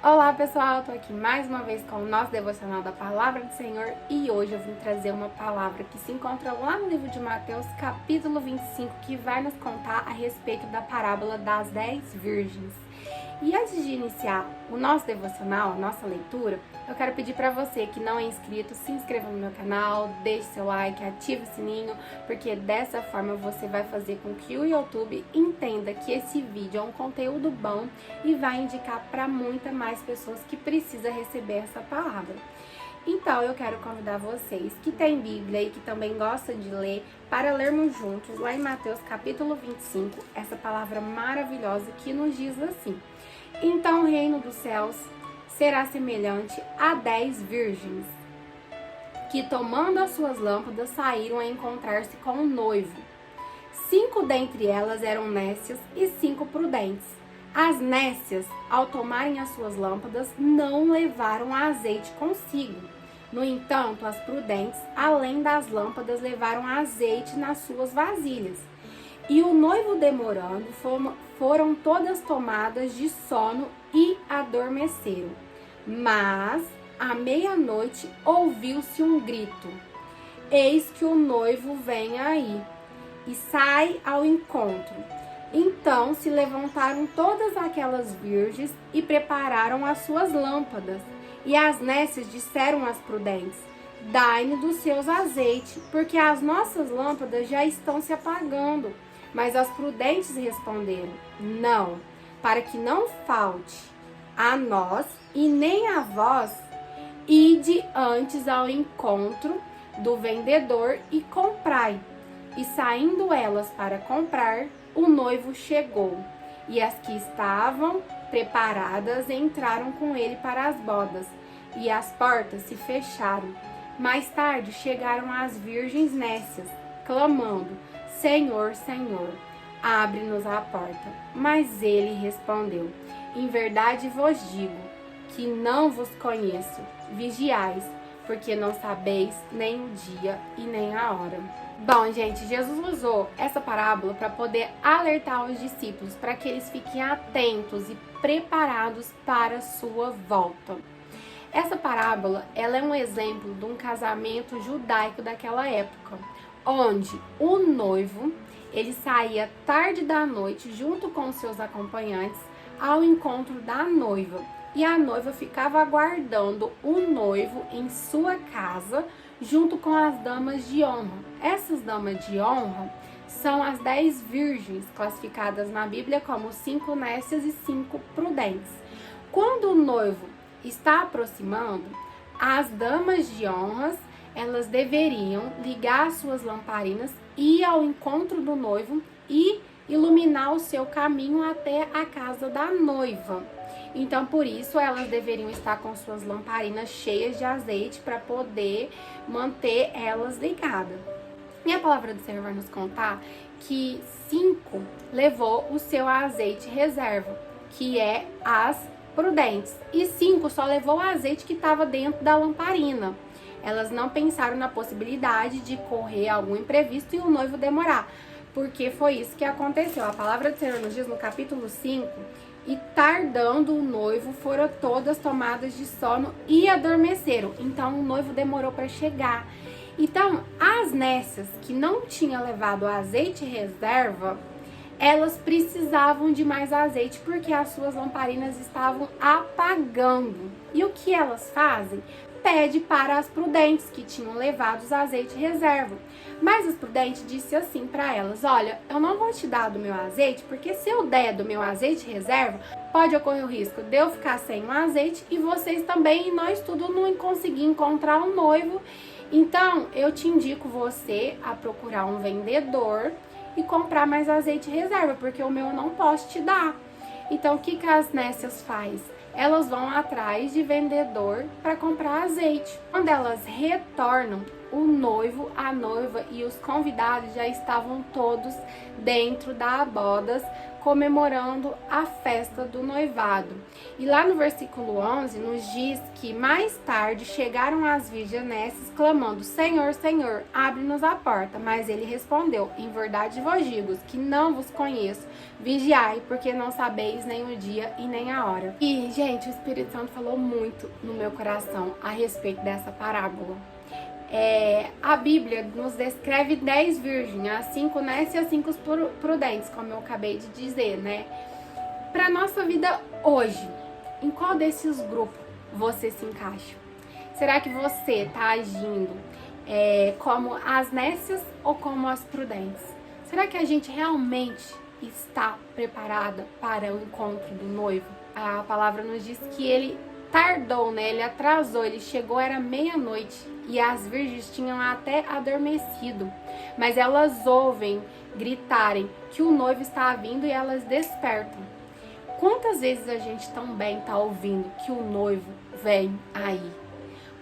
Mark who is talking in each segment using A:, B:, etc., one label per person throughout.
A: Olá pessoal, eu tô aqui mais uma vez com o nosso devocional da Palavra do Senhor e hoje eu vim trazer uma palavra que se encontra lá no livro de Mateus, capítulo 25, que vai nos contar a respeito da parábola das 10 virgens. E antes de iniciar o nosso devocional, a nossa leitura, eu quero pedir para você que não é inscrito, se inscreva no meu canal, deixe seu like, ative o sininho, porque dessa forma você vai fazer com que o YouTube entenda que esse vídeo é um conteúdo bom e vai indicar para muitas mais pessoas que precisam receber essa palavra. Então, eu quero convidar vocês que têm Bíblia e que também gostam de ler, para lermos juntos, lá em Mateus capítulo 25, essa palavra maravilhosa que nos diz assim: então o reino dos céus será semelhante a 10 virgens, que tomando as suas lâmpadas saíram a encontrar-se com o noivo. 5 dentre elas eram nécias e 5 prudentes. As nécias, ao tomarem as suas lâmpadas, não levaram azeite consigo. No entanto, as prudentes, além das lâmpadas, levaram azeite nas suas vasilhas. E o noivo demorando, foram todas tomadas de sono e adormeceram. Mas, à meia-noite, ouviu-se um grito: eis que o noivo vem aí, e sai ao encontro. Então se levantaram todas aquelas virgens e prepararam as suas lâmpadas. E as nécias disseram às prudentes: dai-nos dos seus azeites, porque as nossas lâmpadas já estão se apagando. Mas as prudentes responderam: não, para que não falte a nós e nem a vós, ide antes ao encontro do vendedor e comprai. E saindo elas para comprar, o noivo chegou, e as que estavam preparadas entraram com ele para as bodas, e as portas se fecharam. Mais tarde chegaram as virgens nécias, clamando: Senhor, Senhor, abre-nos a porta. Mas ele respondeu: em verdade vos digo que não vos conheço. Vigiais, porque não sabeis nem o dia e nem a hora. Bom, gente, Jesus usou essa parábola para poder alertar os discípulos, para que eles fiquem atentos e preparados para a sua volta. Essa parábola, ela é um exemplo de um casamento judaico daquela época, onde o noivo, ele saía tarde da noite junto com seus acompanhantes ao encontro da noiva. E a noiva ficava aguardando o noivo em sua casa, junto com as damas de honra. Essas damas de honra são as 10 virgens, classificadas na Bíblia como 5 nécias e 5 prudentes. Quando o noivo está aproximando, as damas de honras, elas deveriam ligar as suas lamparinas, ir ao encontro do noivo e iluminar o seu caminho até a casa da noiva. Então, por isso, elas deveriam estar com suas lamparinas cheias de azeite para poder manter elas ligadas. E a palavra do Senhor vai nos contar que 5 levou o seu azeite reserva, que é as prudentes. E 5 só levou o azeite que estava dentro da lamparina. Elas não pensaram na possibilidade de correr algum imprevisto e o noivo demorar, porque foi isso que aconteceu. A palavra do Senhor nos diz no capítulo 5, e tardando o noivo, foram todas tomadas de sono e adormeceram. Então o noivo demorou para chegar. Então as nécias que não tinham levado azeite reserva, elas precisavam de mais azeite porque as suas lamparinas estavam apagando. E o que elas fazem? Pede para as prudentes que tinham levado os azeites reserva. Mas as prudentes disse assim para elas: olha, eu não vou te dar do meu azeite, porque se eu der do meu azeite reserva, pode ocorrer o risco de eu ficar sem o azeite e vocês também, e nós tudo não conseguir encontrar um noivo. Então eu te indico você a procurar um vendedor e comprar mais azeite reserva, porque o meu eu não posso te dar. Então o que as nécias faz? Elas vão atrás de vendedor para comprar azeite. Quando elas retornam, o noivo, a noiva e os convidados já estavam todos dentro da bodas comemorando a festa do noivado. E lá no versículo 11 nos diz que mais tarde chegaram as virgens nécias clamando: Senhor, Senhor, abre-nos a porta. Mas ele respondeu: em verdade vos digo que não vos conheço. Vigiai, porque não sabeis nem o dia e nem a hora. E, gente, o Espírito Santo falou muito no meu coração a respeito dessa parábola. A Bíblia nos descreve 10 virgens, as 5 nécias e as 5 prudentes, como eu acabei de dizer, né? Para nossa vida hoje, em qual desses grupos você se encaixa? Será que você está agindo como as nécias ou como as prudentes? Será que a gente realmente está preparada para o encontro do noivo? A palavra nos diz que ele tardou, né? Ele atrasou, ele chegou, era meia-noite e as virgens tinham até adormecido, mas elas ouvem gritarem que o noivo está vindo e elas despertam. Quantas vezes a gente também está ouvindo que o noivo vem aí?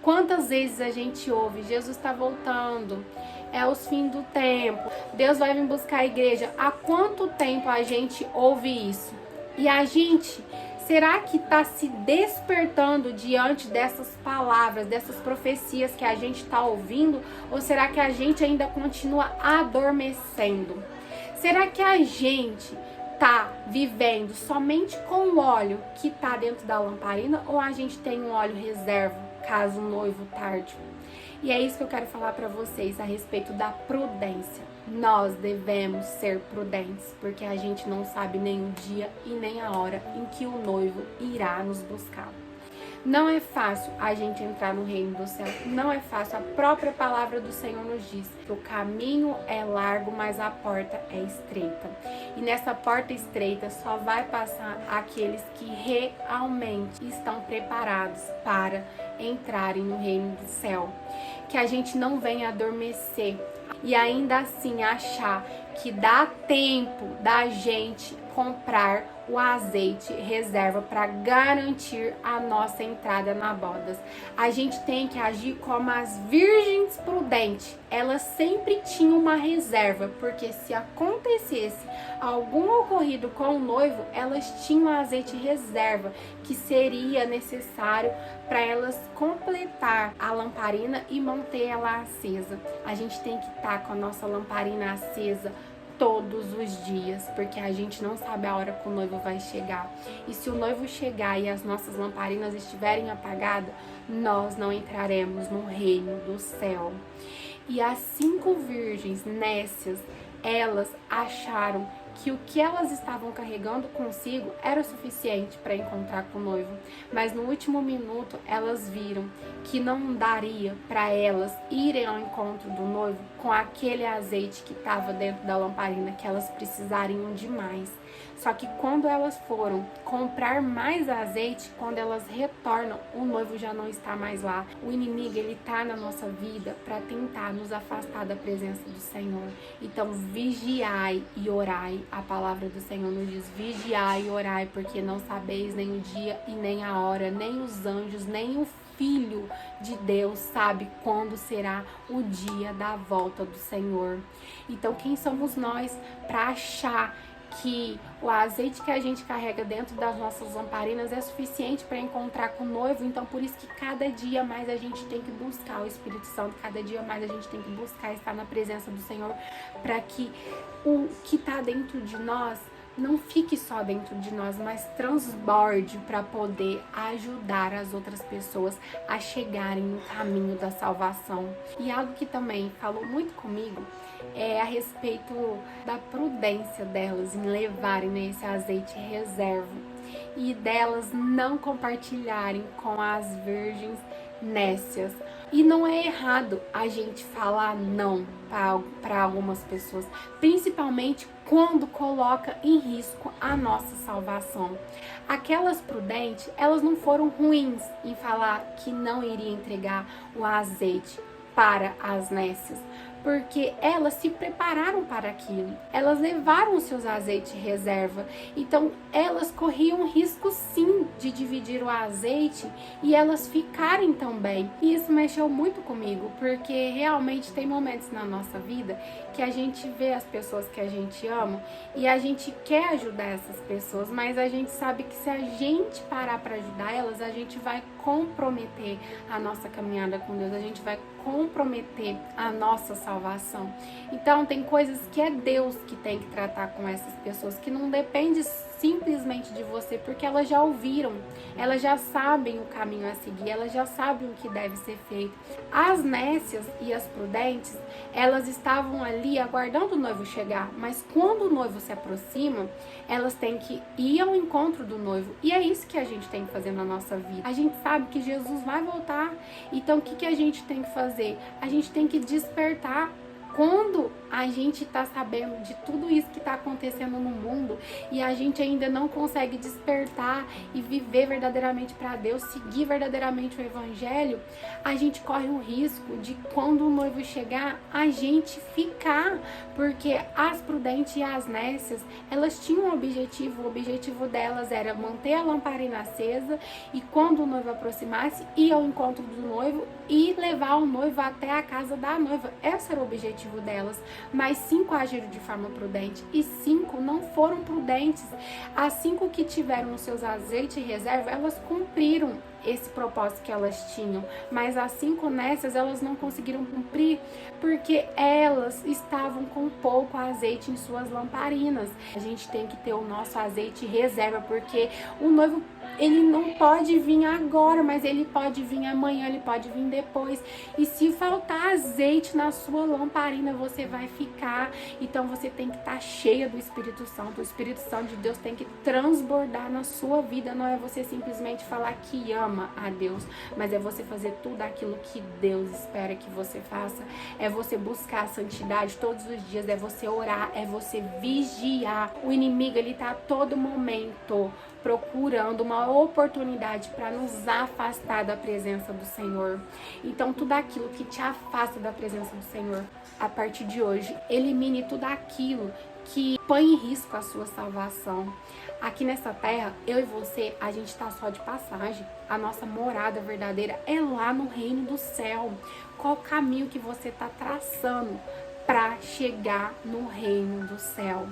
A: Quantas vezes a gente ouve: Jesus está voltando, é os fins do tempo, Deus vai vir buscar a igreja? Há quanto tempo a gente ouve isso? E a gente, será que está se despertando diante dessas palavras, dessas profecias que a gente está ouvindo? Ou será que a gente ainda continua adormecendo? Será que a gente está vivendo somente com o óleo que está dentro da lamparina? Ou a gente tem um óleo reserva, caso o noivo tarde? E é isso que eu quero falar para vocês a respeito da prudência. Nós devemos ser prudentes, porque a gente não sabe nem o dia e nem a hora em que o noivo irá nos buscar. Não é fácil a gente entrar no reino do céu, não é fácil. A própria palavra do Senhor nos diz que o caminho é largo, mas a porta é estreita. E nessa porta estreita só vai passar aqueles que realmente estão preparados para entrarem no reino do céu. Que a gente não venha adormecer e ainda assim achar que dá tempo da gente comprar o azeite reserva para garantir a nossa entrada na bodas. A gente tem que agir como as virgens prudentes. Elas sempre tinham uma reserva, porque se acontecesse algum ocorrido com o noivo, elas tinham azeite reserva que seria necessário para elas completar a lamparina e manter ela acesa. A gente tem que estar com a nossa lamparina acesa todos os dias, porque a gente não sabe a hora que o noivo vai chegar. E se o noivo chegar e as nossas lamparinas estiverem apagadas, nós não entraremos no reino do céu. E as 5 virgens nécias, elas acharam que o que elas estavam carregando consigo era o suficiente para encontrar com o noivo. Mas no último minuto elas viram que não daria para elas irem ao encontro do noivo com aquele azeite que estava dentro da lamparina, que elas precisariam de mais. Só que quando elas foram comprar mais azeite, quando elas retornam, o noivo já não está mais lá. O inimigo, ele está na nossa vida para tentar nos afastar da presença do Senhor. Então, vigiai e orai. A palavra do Senhor nos diz: vigiai e orai, porque não sabeis nem o dia e nem a hora, nem os anjos, nem o Filho de Deus sabe quando será o dia da volta do Senhor. Então, quem somos nós para achar que o azeite que a gente carrega dentro das nossas lamparinas é suficiente para encontrar com o noivo? Então, por isso que cada dia mais a gente tem que buscar o Espírito Santo, cada dia mais a gente tem que buscar estar na presença do Senhor, para que o que está dentro de nós não fique só dentro de nós, mas transborde para poder ajudar as outras pessoas a chegarem no caminho da salvação. E algo que também falou muito comigo é a respeito da prudência delas em levarem esse azeite reserva e delas não compartilharem com as virgens nécias. E não é errado a gente falar não para algumas pessoas, principalmente quando coloca em risco a nossa salvação. Aquelas prudentes, elas não foram ruins em falar que não iria entregar o azeite para as nécias, porque elas se prepararam para aquilo. Elas levaram os seus azeites de reserva. Então, elas corriam risco sim de dividir o azeite e elas ficarem também. E isso mexeu muito comigo, porque realmente tem momentos na nossa vida que a gente vê as pessoas que a gente ama e a gente quer ajudar essas pessoas, mas a gente sabe que se a gente parar para ajudar elas, a gente vai comprometer a nossa caminhada com Deus, a gente vai comprometer a nossa salvação. Então tem coisas que é Deus que tem que tratar com essas pessoas, que não depende simplesmente de você, porque elas já ouviram, elas já sabem o caminho a seguir, elas já sabem o que deve ser feito. As nécias e as prudentes, elas estavam ali aguardando o noivo chegar, mas quando o noivo se aproxima, elas têm que ir ao encontro do noivo. E é isso que a gente tem que fazer na nossa vida. A gente sabe que Jesus vai voltar, então o que a gente tem que fazer? A gente tem que despertar. Quando a gente está sabendo de tudo isso que está acontecendo no mundo e a gente ainda não consegue despertar e viver verdadeiramente para Deus, seguir verdadeiramente o Evangelho, a gente corre o risco de, quando o noivo chegar, a gente ficar. Porque as prudentes e as nécias, elas tinham um objetivo. O objetivo delas era manter a lamparina acesa e, quando o noivo aproximasse, ir ao encontro do noivo e levar o noivo até a casa da noiva. Esse era o objetivo delas, mas 5 agiram de forma prudente e 5 não foram prudentes. As 5 que tiveram os seus azeites em reserva, elas cumpriram esse propósito que elas tinham, mas as 5 nécias, elas não conseguiram cumprir porque elas estavam com pouco azeite em suas lamparinas. A gente tem que ter o nosso azeite em reserva, porque o noivo, ele não pode vir agora, mas ele pode vir amanhã, ele pode vir depois. E se faltar azeite na sua lamparina, você vai ficar. Então você tem que estar cheia do Espírito Santo. O Espírito Santo de Deus tem que transbordar na sua vida. Não é você simplesmente falar que ama a Deus, mas é você fazer tudo aquilo que Deus espera que você faça. É você buscar a santidade todos os dias, é você orar, é você vigiar. O inimigo, ele tá a todo momento procurando uma oportunidade para nos afastar da presença do Senhor. Então, tudo aquilo que te afasta da presença do Senhor, a partir de hoje, elimine tudo aquilo que põe em risco a sua salvação. Aqui nessa terra, eu e você, a gente tá só de passagem. A nossa morada verdadeira é lá no reino do céu. Qual o caminho que você tá traçando para chegar no reino do céu?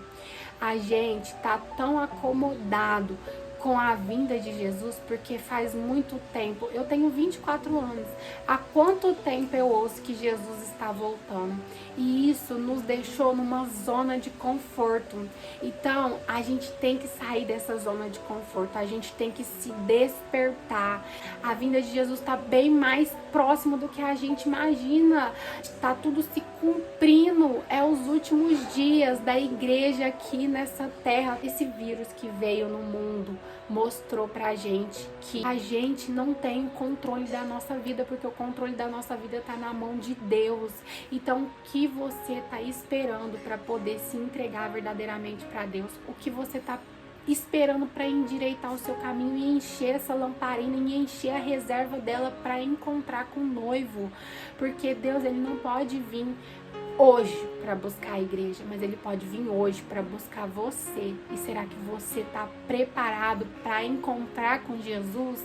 A: A gente tá tão acomodado com a vinda de Jesus, porque faz muito tempo, eu tenho 24 anos, há quanto tempo eu ouço que Jesus está voltando? E isso nos deixou numa zona de conforto. Então, a gente tem que sair dessa zona de conforto, a gente tem que se despertar. A vinda de Jesus está bem mais próximo do que a gente imagina, está tudo se cumprindo, é os últimos dias da igreja aqui nessa terra. Esse vírus que veio no mundo mostrou pra gente que a gente não tem o controle da nossa vida, porque o controle da nossa vida tá na mão de Deus. Então, o que você tá esperando para poder se entregar verdadeiramente para Deus? O que você tá esperando para endireitar o seu caminho e encher essa lamparina e encher a reserva dela para encontrar com o noivo? Porque Deus, ele não pode vir hoje para buscar a igreja, mas ele pode vir hoje para buscar você. E será que você está preparado para encontrar com Jesus?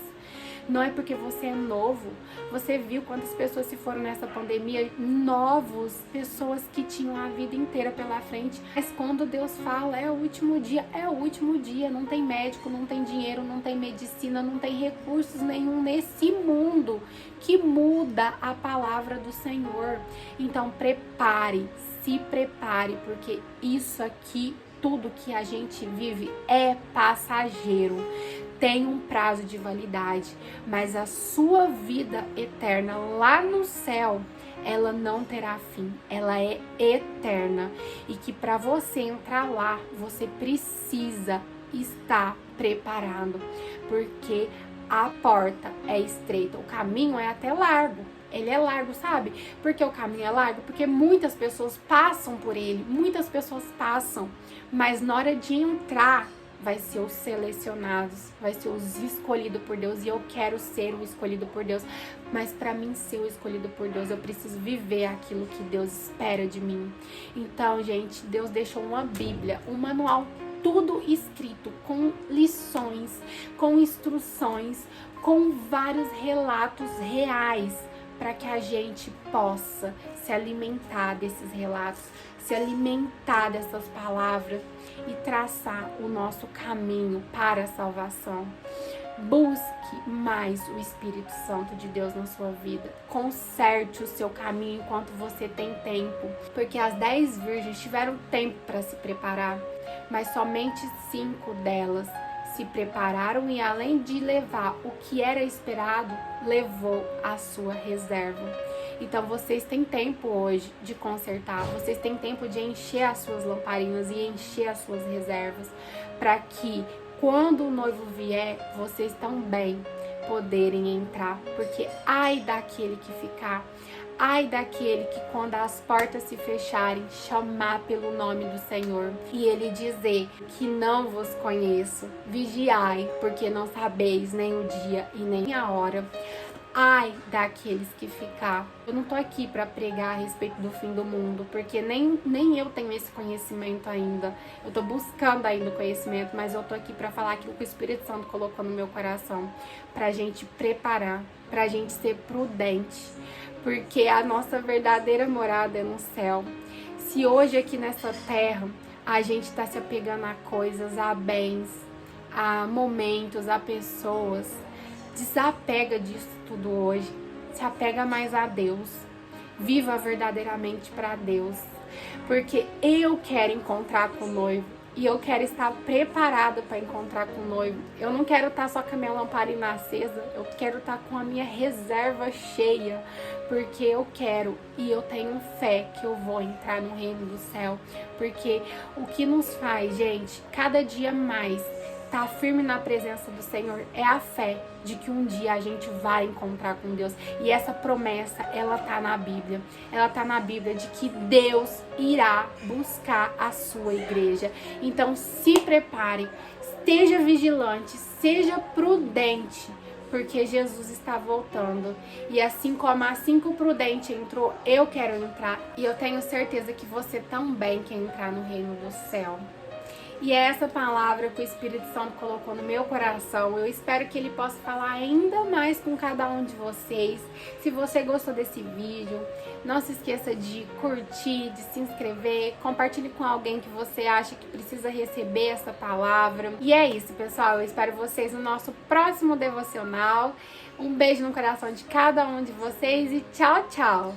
A: Não é porque você é novo. Você viu quantas pessoas se foram nessa pandemia, novos, pessoas que tinham a vida inteira pela frente. Mas quando Deus fala, é o último dia, é o último dia. Não tem médico, não tem dinheiro, não tem medicina, não tem recursos nenhum nesse mundo que muda a palavra do Senhor. Então prepare, se prepare, porque isso aqui, tudo que a gente vive é passageiro. Tem um prazo de validade, mas a sua vida eterna lá no céu, ela não terá fim, ela é eterna. E que para você entrar lá, você precisa estar preparado, porque a porta é estreita, o caminho é até largo. Ele é largo, sabe? Porque o caminho é largo, porque muitas pessoas passam por ele, muitas pessoas passam, mas na hora de entrar, vai ser os selecionados, vai ser os escolhidos por Deus, e eu quero ser o escolhido por Deus. Mas para mim ser o escolhido por Deus, eu preciso viver aquilo que Deus espera de mim. Então, gente, Deus deixou uma Bíblia, um manual, tudo escrito, com lições, com instruções, com vários relatos reais, para que a gente possa se alimentar desses relatos, se alimentar dessas palavras e traçar o nosso caminho para a salvação. Busque mais o Espírito Santo de Deus na sua vida. Conserte o seu caminho enquanto você tem tempo, porque as 10 virgens tiveram tempo para se preparar, mas somente 5 delas se prepararam e, além de levar o que era esperado, levou a sua reserva. Então vocês têm tempo hoje de consertar, vocês têm tempo de encher as suas lamparinas e encher as suas reservas, para que quando o noivo vier, vocês também poderem entrar, porque ai daquele que ficar, ai daquele que, quando as portas se fecharem, chamar pelo nome do Senhor e ele dizer que não vos conheço. Vigiai, porque não sabeis nem o dia e nem a hora. Ai daqueles que ficar. Eu não tô aqui para pregar a respeito do fim do mundo, porque nem eu tenho esse conhecimento ainda. Eu tô buscando ainda o conhecimento, mas eu tô aqui para falar aquilo que o Espírito Santo colocou no meu coração, pra gente preparar, pra gente ser prudente, porque a nossa verdadeira morada é no céu. Se hoje aqui nessa terra a gente tá se apegando a coisas, a bens, a momentos, a pessoas, desapega disso tudo hoje, se apega mais a Deus, viva verdadeiramente para Deus, porque eu quero encontrar com o noivo e eu quero estar preparada para encontrar com o noivo. Eu não quero estar só com a minha lamparina acesa, eu quero estar com a minha reserva cheia, porque eu quero e eu tenho fé que eu vou entrar no reino do céu, porque o que nos faz, gente, cada dia mais tá firme na presença do Senhor é a fé de que um dia a gente vai encontrar com Deus. E essa promessa, ela tá na Bíblia. Ela tá na Bíblia de que Deus irá buscar a sua igreja. Então se prepare, esteja vigilante, seja prudente, porque Jesus está voltando. E assim como a 5 prudente entrou, eu quero entrar. E eu tenho certeza que você também quer entrar no reino do céu. E é essa palavra que o Espírito Santo colocou no meu coração. Eu espero que ele possa falar ainda mais com cada um de vocês. Se você gostou desse vídeo, não se esqueça de curtir, de se inscrever, compartilhe com alguém que você acha que precisa receber essa palavra. E é isso, pessoal. Eu espero vocês no nosso próximo devocional. Um beijo no coração de cada um de vocês e tchau, tchau!